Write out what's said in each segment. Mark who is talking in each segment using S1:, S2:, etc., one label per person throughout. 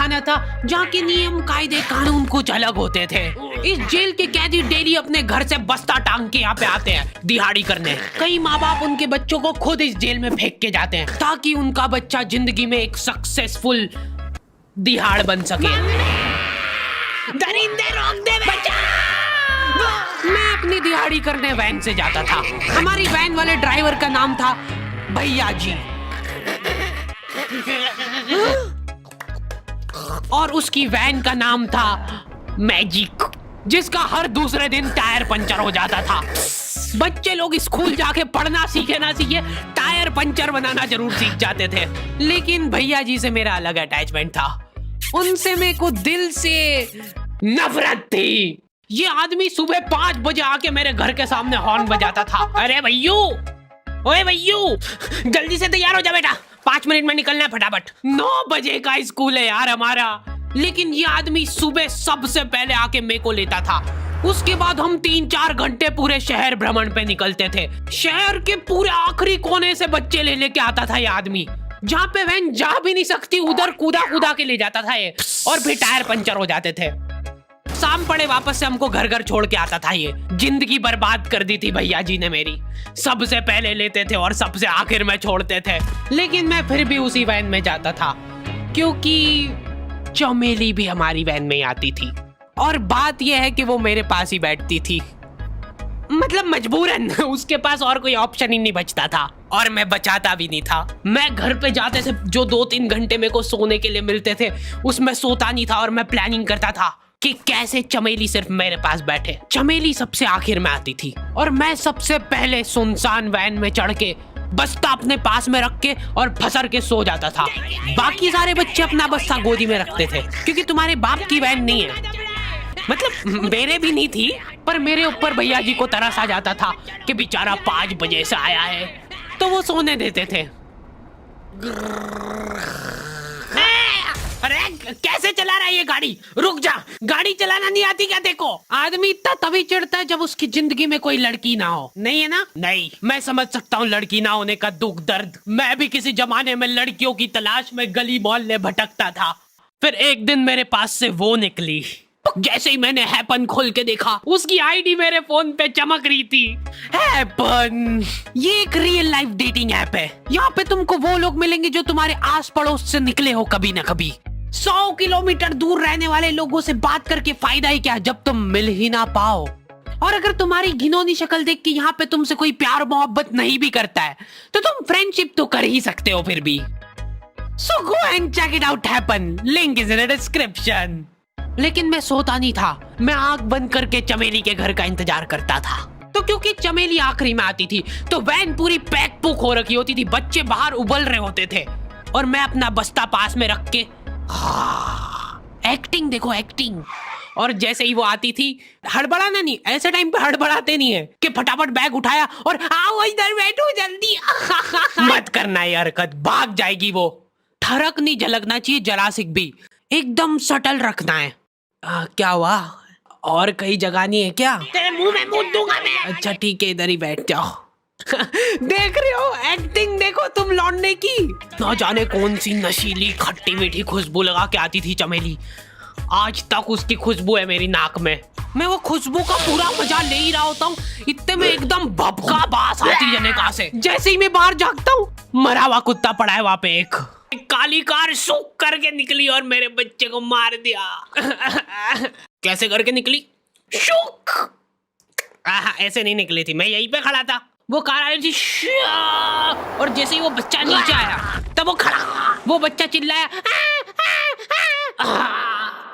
S1: जमाना था जहाँ के नियम कायदे कानून कुछ अलग होते थे। इस जेल के कैदी डेली अपने घर से बस्ता टांग के यहाँ पे आते हैं दिहाड़ी करने। कई माँ बाप उनके बच्चों को खुद इस जेल में फेंक के जाते हैं ताकि उनका बच्चा जिंदगी में एक सक्सेसफुल दिहाड़ बन सके। दरिंदे रोक दे बच्चा। मैं अपनी दिहाड़ी करने वैन से जाता था। हमारी वैन वाले ड्राइवर का नाम था भैया जी और उसकी वैन का नाम था मैजिक, जिसका हर दूसरे दिन टायर पंचर हो जाता था। बच्चे लोग स्कूल जाके पढ़ना सीखे ना सीखे टायर पंचर बनाना जरूर सीख जाते थे। लेकिन भैया जी से मेरा अलग अटैचमेंट था। उनसे मेरे को दिल से नफरत थी। ये आदमी सुबह 5 बजे आके मेरे घर के सामने हॉर्न बजाता था। अरे भैयू, ओए भैयू, जल्दी से तैयार हो जा बेटा, 5 मिनट में निकलना है फटाफट। 9 बजे का स्कूल है यार हमारा। लेकिन ये आदमी सुबह सबसे पहले आके मेरे को लेता था। उसके बाद हम 3-4 घंटे पूरे शहर भ्रमण पे निकलते थे। शहर के पूरे आखिरी कोने से बच्चे ले लेके आता था ये आदमी। जहाँ पे वैन जा भी नहीं सकती उधर कूदा कूदा के ले जाता था ये, और फिर टायर पंचर हो जाते थे। शाम पड़े वापस से हमको घर घर छोड़ के आता था ये। जिंदगी बर्बाद कर दी थी भैया जी ने मेरी। सबसे पहले लेते थे और सबसे आखिर में छोड़ते थे। लेकिन मैं फिर भी उसी वैन में जाता था क्योंकि चमेली भी हमारी वैन में ही आती थी। और बात यह है कि वो मेरे पास ही बैठती थी, मतलब मजबूरन। उसके पास और कोई ऑप्शन ही नहीं बचता था और मैं बचाता भी नहीं था। मैं घर पे जाते से जो 2-3 घंटे मेरे को सोने के लिए मिलते थे उसमें सोता नहीं था और मैं प्लानिंग करता था कि कैसे चमेली सिर्फ मेरे पास बैठे। चमेली सबसे आखिर में आती थी और मैं सबसे पहले सुनसान वैन में चढ़ के बस्ता अपने पास में रख के और फसर के सो जाता था। बाकी सारे बच्चे अपना बस्ता गोदी में रखते थे क्योंकि तुम्हारे बाप की वैन नहीं है, मतलब मेरे भी नहीं थी। पर मेरे ऊपर भैया जी को तरस आ जाता था कि बेचारा 5 बजे से आया है, तो वो सोने देते थे। अरे कैसे चला रहा है ये गाड़ी? रुक जा, गाड़ी चलाना नहीं आती क्या? देखो, आदमी इतना तभी चिढ़ता है जब उसकी जिंदगी में कोई लड़की ना हो। नहीं है ना? नहीं, मैं समझ सकता हूँ लड़की ना होने का दुख दर्द। मैं भी किसी जमाने में लड़कियों की तलाश में गली मोहल्ले भटकता था। फिर एक दिन मेरे पास से वो निकली। जैसे ही मैंने हैपन खोल के देखा उसकी आईडी मेरे फोन पे चमक रही थी। हैपन ये एक रियल लाइफ डेटिंग ऐप है। यहाँ पे तुमको वो लोग मिलेंगे जो तुम्हारे आस पड़ोस से निकले हो कभी ना कभी। 100 किलोमीटर दूर रहने वाले लोगों से बात करके फायदा ही क्या जब तुम मिल ही ना पाओ। और अगर तुम्हारी घिनौनी शक्ल देख के यहाँ पे तुमसे कोई प्यार मोहब्बत नहीं भी करता है तो तुम फ्रेंडशिप तो कर ही सकते हो फिर भी। So go and check it out happen. Link is in the description. लेकिन मैं सोता नहीं था। मैं आंख बंद करके चमेली के घर का इंतजार करता था। तो क्योंकि चमेली आखिरी में आती थी तो वैन पूरी पैक पुक हो रखी होती थी। बच्चे बाहर उबल रहे होते थे और मैं अपना बस्ता पास में रख के एक्टिंग देखो एक्टिंग। और जैसे ही वो आती थी, हड़बड़ाना नहीं, ऐसे टाइम पे हड़बड़ाते नहीं है कि फटाफट बैग उठाया और आओ इधर बैठो जल्दी। मत करना ये हरकत, भाग जाएगी वो। ठरक नहीं झलकना चाहिए जरा सिक भी, एकदम सटल रखना है। क्या हुआ? और कहीं जगह नहीं है क्या? तेरे मुंह में मूत दूंगा मैं। अच्छा ठीक है, इधर ही बैठ जाओ। देख रहे हो एक्टिंग देखो तुम लौंडे की। ना जाने कौन सी नशीली खट्टी मीठी खुशबू लगा के आती थी चमेली। आज तक उसकी खुशबू है मेरी नाक में। मैं वो खुशबू का पूरा मजा ले ही रहा होता हूँ, इतने में एकदम भभका बास आती है निकाह से। जैसे ही मैं बाहर झांकता हूँ, मरा हुआ कुत्ता पड़ा है वहाँ पे। एक काली कार सूख करके निकली और मेरे बच्चे को मार दिया। कैसे करके निकली? शूक। ऐसे नहीं निकली थी, मैं यहीं पे खड़ा था, वो कार आई थी और जैसे ही वो बच्चा नीचे आया तब वो खड़ा, वो बच्चा चिल्लाया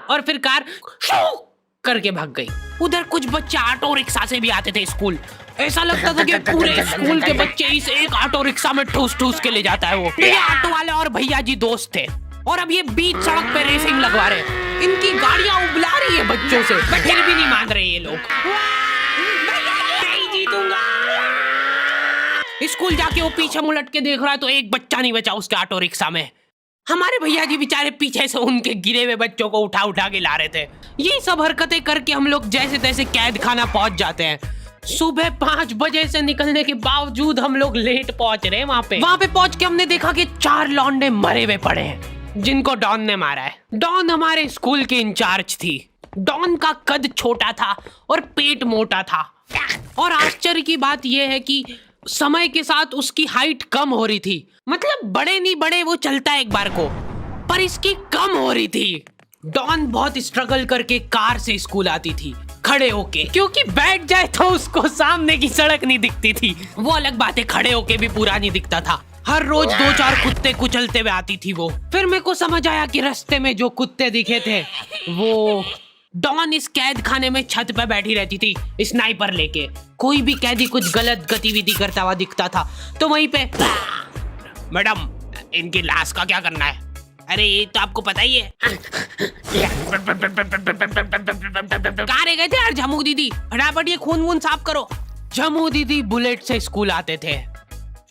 S1: और फिर कार शूक करके भाग गई। उधर कुछ बच्चे ऑटो रिक्शा से भी आते थे स्कूल। ऐसा लगता था कि पूरे स्कूल के बच्चे इस एक ऑटो रिक्शा में ठूस ठूस के ले जाता है वो। ये ऑटो वाले और भैया जी दोस्त थे और अब ये बीच सड़क पे रेसिंग लगवा रहे हैं। इनकी गाड़ियां उबला रही है बच्चों से, पर फिर भी नहीं मान रहे ये लोग। नहीं जीतूंगा। स्कूल जाके वो पीछे मुलट के देख रहा है तो एक बच्चा नहीं बचा उसके ऑटो रिक्शा में। हमारे भैया जी बेचारे पीछे से उनके गिरे हुए बच्चों को उठा उठा के ला रहे थे। ये सब हरकतें करके हम लोग जैसे तैसे कैद खाना पहुंच जाते हैं। सुबह 5 बजे से निकलने के बावजूद हम लोग लेट पहुंच रहे हैं। वहाँ पे पहुंच के हमने देखा कि 4 लौंडे मरे हुए पड़े हैं। जिनको डॉन ने मारा है। डॉन हमारे स्कूल की इंचार्ज थी। डॉन का कद छोटा था और पेट मोटा था, और आश्चर्य की बात यह है कि समय के साथ उसकी हाइट कम हो रही थी। मतलब बड़े नहीं बड़े वो चलता एक बार को, पर इसकी कम हो रही थी। डॉन बहुत स्ट्रगल करके कार से स्कूल आती थी खड़े होके, क्योंकि बैठ जाए तो उसको सामने की सड़क नहीं दिखती थी। वो अलग बात है, खड़े होके भी पूरा नहीं दिखता था। हर रोज 2-4 कुत्ते कुचलते हुए आती थी वो। फिर मेरे को समझ आया कि रास्ते में जो कुत्ते दिखे थे वो डॉन इस कैद खाने में छत पे बैठी रहती थी स्नाइपर लेके। कोई भी कैदी कुछ गलत गतिविधि करता हुआ दिखता था तो वहीं पे, मैडम इनकी लाश का क्या करना है? अरे ये तो आपको पता ही है। कहाँ रह गए थे यार झमू दीदी, फटाफट ये खून वून साफ करो। झमू दीदी बुलेट से स्कूल आते थे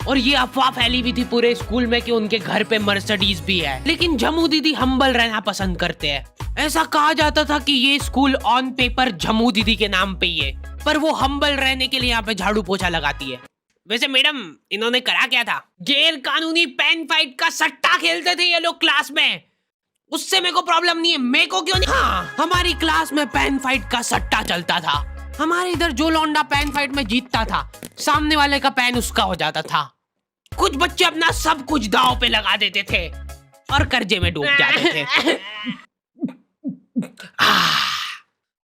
S1: और ये अफवाह फैली हुई थी पूरे स्कूल में कि उनके घर पे मर्सिडीज भी है। लेकिन झमू दीदी हम्बल रहना पसंद करते हैं। ऐसा कहा जाता था कि ये स्कूल ऑन पेपर झमू दीदी के नाम पे ही है, पर वो हम्बल रहने के लिए यहाँ पे झाड़ू पोछा लगाती है। वैसे मैडम इन्होंने करा क्या था? गैर कानूनी पेन फाइट का सट्टा खेलते थे ये लोग क्लास में। उससे मेरे को प्रॉब्लम नहीं है, मेरे को क्यों नहीं? हाँ, हमारी क्लास में पेन फाइट का सट्टा चलता था। हमारे इधर जो लौंडा पेन फाइट में जीतता था, सामने वाले का पेन उसका हो जाता था। कुछ बच्चे अपना सब कुछ दांव पे लगा देते थे और कर्जे में डूब जाते थे।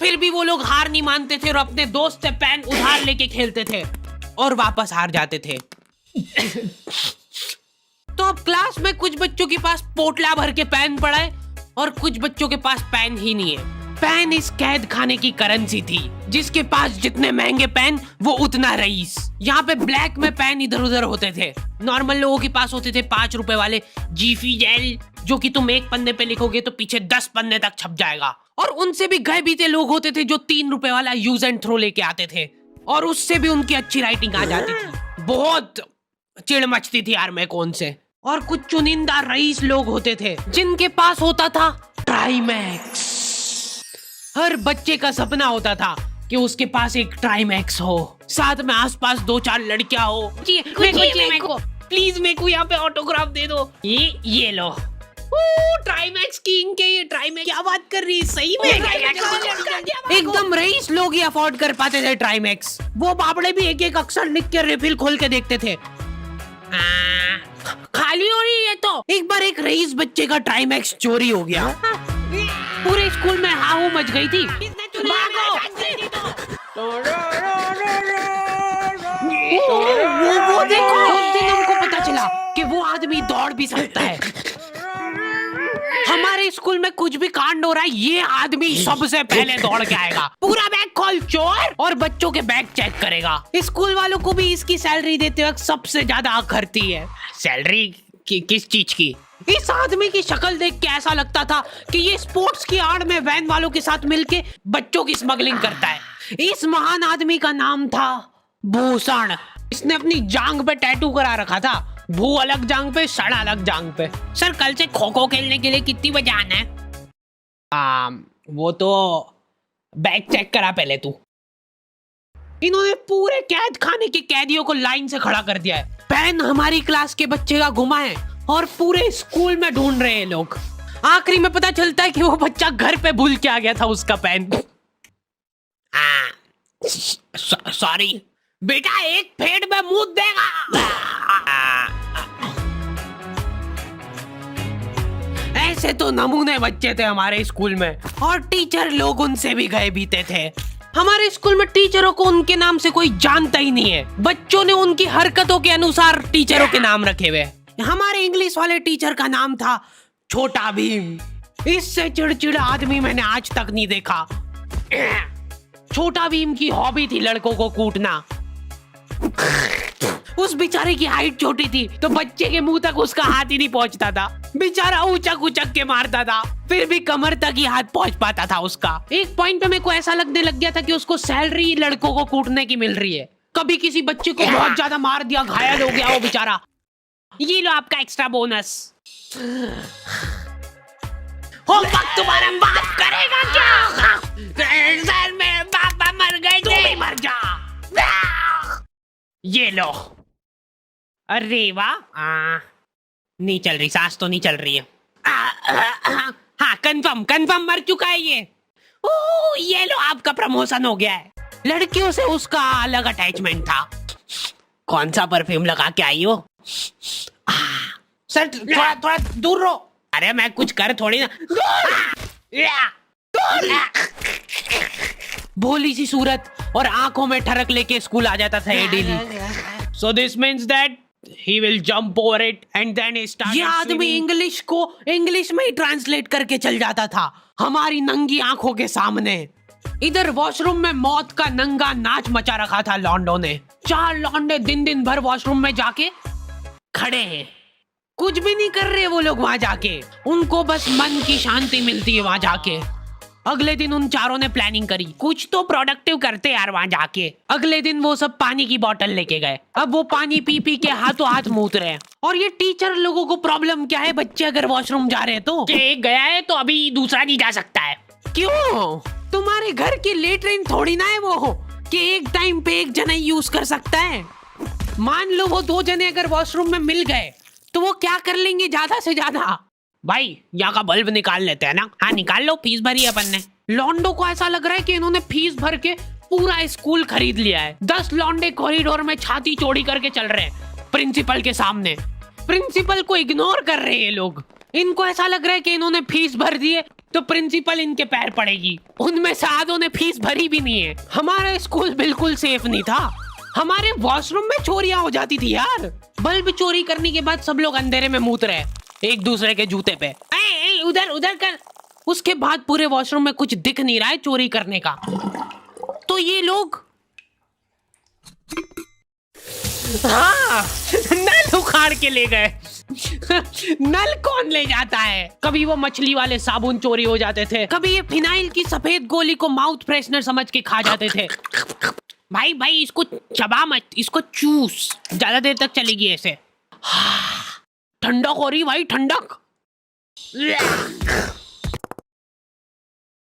S1: फिर भी वो लोग हार नहीं मानते थे और अपने दोस्त से पेन उधार लेके खेलते थे और वापस हार जाते थे। तो अब क्लास में कुछ बच्चों के पास पोटला भर के पेन पड़ा है और कुछ बच्चों के पास पेन ही नहीं है। पेन इस कैद खाने की करेंसी थी। जिसके पास जितने महंगे पेन वो उतना रईस। यहाँ पे ब्लैक में पेन इधर उधर होते थे। नॉर्मल लोगों के पास होते थे 5 रुपए वाले जीफी जेल, जो कि तुम एक पन्ने पे लिखोगे तो पीछे 10 पन्ने तक छप जाएगा। और उनसे भी गए बीते लोग होते थे जो 3 रुपए वाला यूज एंड थ्रो लेके आते थे और उससे भी उनकी अच्छी राइटिंग आ जाती थी। बहुत चिढ़ मचती थी यार मैं कौन से। और कुछ चुनिंदा रईस लोग होते थे जिनके पास होता था ट्राईमैक्स। हर बच्चे का सपना होता था कि उसके पास एक ट्राईमैक्स हो, साथ में आसपास 2-4 लड़कियां हो। मेरे को प्लीज मेरे को यहाँ पे ऑटोग्राफ दे दो। ये लो ट्राईमैक्स किंग के, ये ट्राईमैक्स क्या बात कर रही है? सही में एकदम रईस लोग ही अफोर्ड कर पाते थे ट्राईमैक्स। वो बाबड़े भी एक एक अक्षर लिख के रिफिल खोल के देखते थे। खाली हो रही है तो एक बार एक रईस बच्चे का ट्राईमैक्स चोरी हो गया। पूरे स्कूल में हाहू मच गई थी। वो देखो, उस दिन हमको पता चला कि वो आदमी दौड़ भी सकता है। हमारे स्कूल में कुछ भी कांड हो रहा है, ये आदमी सबसे पहले दौड़ के आएगा, पूरा बैग खोल चोर, और बच्चों के बैग चेक करेगा। स्कूल वालों को भी इसकी सैलरी देते वक्त सबसे ज्यादा आखरती है। सैलरी किस चीज की? इस आदमी की शक्ल देख के ऐसा लगता था कि ये स्पोर्ट्स की आड़ में वैन वालों के साथ मिलके बच्चों की स्मगलिंग करता है। इस महान आदमी का नाम था भूषण। इसने अपनी जांग पे टैटू करा रखा था, भू अलग जांग पे, सड़ अलग जांग पे। सर कल से खो खो खेलने के लिए कितनी बजे आना है? वो तो बैग चेक करा पहले तू। इन्होंने पूरे कैद खाने के कैदियों को लाइन से खड़ा कर दिया है। पेन हमारी क्लास के बच्चे का गुमा है और पूरे स्कूल में ढूंढ रहे हैं लोग। आखिरी में पता चलता है कि वो बच्चा घर पे भूल के आ गया था उसका पेन। सॉरी बेटा, एक फेट में मुंह देगा। ऐसे तो नमूने बच्चे थे हमारे स्कूल में, और टीचर लोग उनसे भी गए बीते थे। हमारे स्कूल में टीचरों को उनके नाम से कोई जानता ही नहीं है। बच्चों ने उनकी हरकतों के अनुसार टीचरों के नाम रखे हुए। हमारे इंग्लिश वाले टीचर का नाम था छोटा भीम। इससे चिड़चिड़ा आदमी मैंने आज तक नहीं देखा। छोटा भीम की हॉबी थी लड़कों को कूटना। उस बेचारे की हाइट छोटी थी तो बच्चे के मुंह तक उसका हाथ ही नहीं पहुंचता था। बेचारा उचक उचक के मारता था, फिर भी कमर तक ही हाथ पहुंच पाता था उसका। एक पॉइंट पे मेरे को ऐसा लगने लग गया था कि उसको सैलरी लड़कों को कूटने की मिल रही है। कभी किसी बच्चे को बहुत ज्यादा मार दिया, घायल हो गया वो बेचारा, ये लो आपका एक्स्ट्रा बोनस। होमवर्क तुम्हारा बाप करेगा क्या? सर मेरे पापा मर गए थे। तू भी मर जा। ये लो। अरे वाह, नहीं चल रही, सांस तो नहीं चल रही है। हाँ कंफर्म कंफर्म मर चुका है ये। ओह ये लो आपका प्रमोशन हो गया है। लड़कियों से उसका अलग अटैचमेंट था। कौन सा परफ्यूम लगा के आई हो? सर थोड़ा थोड़ा दूर रहो। अरे मैं कुछ कर थोड़ी ना। भोली सी सूरत और आंखों में ठरक लेके स्कूल आ जाता था ये daily. So this means that he will jump over it and then he started. ये आदमी इंग्लिश को इंग्लिश में ही ट्रांसलेट करके चल जाता था हमारी नंगी आंखों के सामने। इधर वॉशरूम में मौत का नंगा नाच मचा रखा था लॉन्डो ने। 4 लॉन्डे दिन दिन भर वॉशरूम में जाके खड़े हैं, कुछ भी नहीं कर रहे वो लोग वहां जाके। उनको बस मन की शांति मिलती है वहां जाके। अगले दिन उन चारों ने प्लानिंग करी कुछ तो प्रोडक्टिव करते यार वहां जाके। अगले दिन वो सब पानी की बोतल लेके गए। अब वो पानी पी पी के हाथों हाथ मूत रहे हैं। और ये टीचर लोगों को प्रॉब्लम क्या है, बच्चे अगर वॉशरूम जा रहे हैं तो एक गया है तो अभी दूसरा नहीं जा सकता है। क्यों? तुम्हारे घर की लेटरिन थोड़ी ना है वो कि एक टाइम पे एक जना यूज कर सकता है। मान लो वो 2 जने अगर वॉशरूम में मिल गए तो वो क्या कर लेंगे ज्यादा से ज्यादा? भाई यहाँ का बल्ब निकाल लेते हैं ना। हाँ निकाल लो, फीस भरी है अपन ने। लॉन्डो को ऐसा लग रहा है कि इन्होंने फीस भर के पूरा स्कूल खरीद लिया है। 10 लॉन्डे कॉरिडोर में छाती चौड़ी करके चल रहे हैं प्रिंसिपल के सामने। प्रिंसिपल को इग्नोर कर रहे हैं ये लोग। इनको ऐसा लग रहा है कि इन्होंने फीस भर दी है तो प्रिंसिपल इनके पैर पड़ेगी। उनमें से आधों ने फीस भरी भी नहीं है। हमारा स्कूल बिल्कुल सेफ नहीं था। हमारे वॉशरूम में चोरियां हो जाती थी यार। बल्ब चोरी करने के बाद सब लोग अंधेरे में मूत रहे एक दूसरे के जूते पे। उधर उधर कर। उसके बाद पूरे वॉशरूम में कुछ दिख नहीं रहा है चोरी करने का। तो ये लोग हाँ नल उखाड़ के ले गए। नल कौन ले जाता है? कभी वो मछली वाले साबुन चोरी हो जाते थे, कभी ये फिनाइल की सफेद गोली को माउथ फ्रेशनर समझ के खा जाते थे। भाई भाई इसको चबा मत, इसको चूस, ज्यादा देर तक चलेगी ऐसे। ठंडक हो रही भाई, ठंडक।